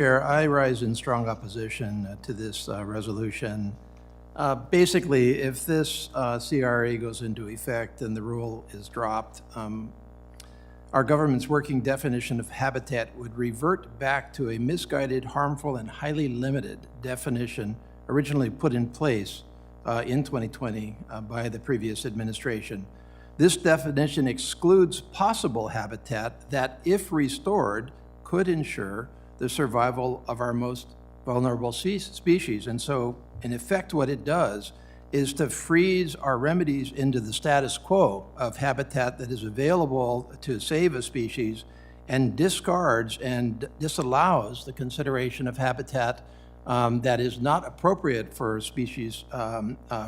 Chair, I rise in strong opposition to this resolution. Basically, if this CRA goes into effect and the rule is dropped, our government's working definition of habitat would revert back to a misguided, harmful, and highly limited definition originally put in place in 2020 by the previous administration. This definition excludes possible habitat that, if restored, could ensure the survival of our most vulnerable species. And so, in effect, what it does is to freeze our remedies into the status quo of habitat that is available to save a species, and discards and disallows the consideration of habitat that is not appropriate for species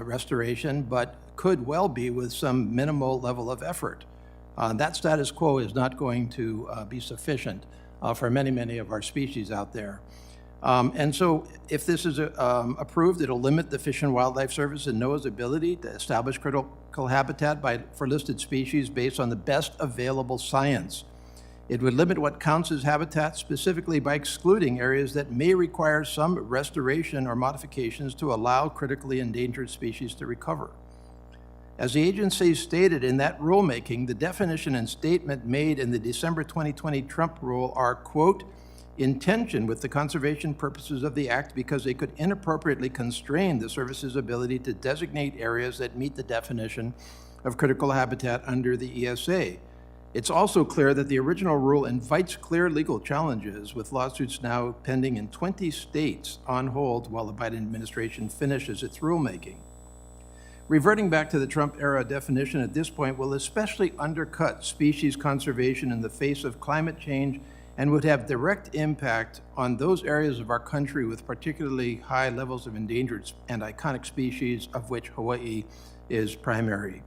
restoration, but could well be with some minimal level of effort. That status quo is not going to be sufficient for many of our species out there. And so if this is approved, it'll limit the Fish and Wildlife Service and NOAA's ability to establish critical habitat for listed species based on the best available science. It would limit what counts as habitat, specifically by excluding areas that may require some restoration or modifications to allow critically endangered species to recover. As the agency stated in that rulemaking, the definition and statement made in the December 2020 Trump rule are, quote, in tension with the conservation purposes of the Act because they could inappropriately constrain the service's ability to designate areas that meet the definition of critical habitat under the ESA. It's also clear that the original rule invites clear legal challenges, with lawsuits now pending in 20 states on hold while the Biden administration finishes its rulemaking. Reverting back to the Trump-era definition at this point will especially undercut species conservation in the face of climate change and would have direct impact on those areas of our country with particularly high levels of endangered and iconic species, of which Hawaii is primary.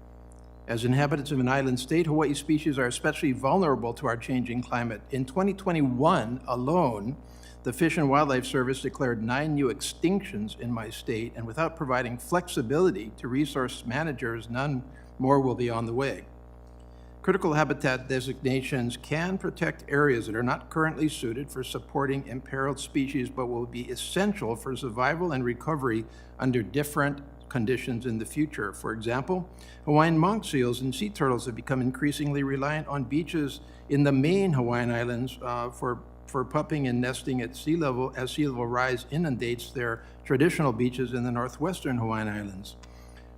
As inhabitants of an island state, Hawaii species are especially vulnerable to our changing climate. In 2021 alone, the Fish and Wildlife Service declared 9 new extinctions in my state, and without providing flexibility to resource managers, none more will be on the way. Critical habitat designations can protect areas that are not currently suited for supporting imperiled species, but will be essential for survival and recovery under different conditions in the future. For example, Hawaiian monk seals and sea turtles have become increasingly reliant on beaches in the main Hawaiian Islands for pupping and nesting at sea level as sea level rise inundates their traditional beaches in the northwestern Hawaiian Islands.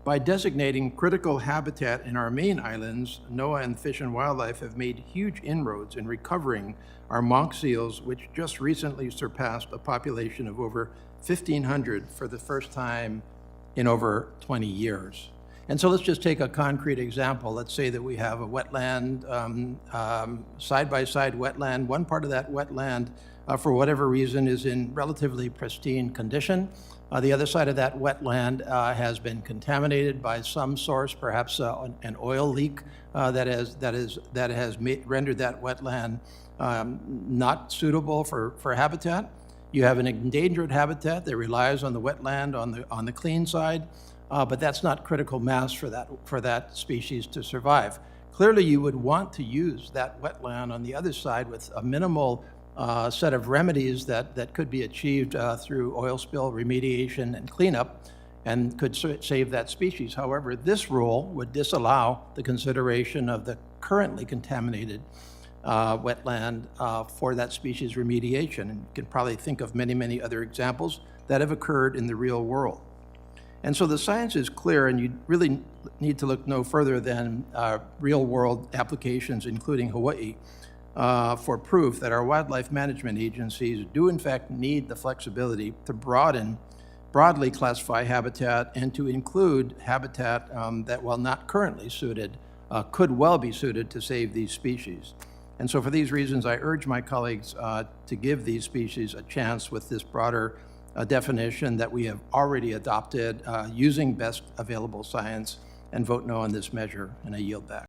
By designating critical habitat in our main islands, NOAA and Fish and Wildlife have made huge inroads in recovering our monk seals, which just recently surpassed a population of over 1,500 for the first time in over 20 years. And so let's just take a concrete example. Let's say that we have a wetland, side-by-side wetland. One part of that wetland, for whatever reason, is in relatively pristine condition. The other side of that wetland has been contaminated by some source, perhaps an oil leak that has rendered that wetland not suitable for habitat. You have an endangered habitat that relies on the wetland on the clean side, but that's not critical mass for that species to survive. Clearly, you would want to use that wetland on the other side with a minimal set of remedies that could be achieved through oil spill remediation and cleanup, and could save that species. However, this rule would disallow the consideration of the currently contaminated wetland for that species remediation. And you can probably think of many other examples that have occurred in the real world. And so the science is clear, and you really need to look no further than real world applications, including Hawaii, for proof that our wildlife management agencies do in fact need the flexibility to broadly classify habitat and to include habitat that, while not currently suited, could well be suited to save these species. And so for these reasons, I urge my colleagues to give these species a chance with this broader definition that we have already adopted using best available science, and vote no on this measure, and I yield back.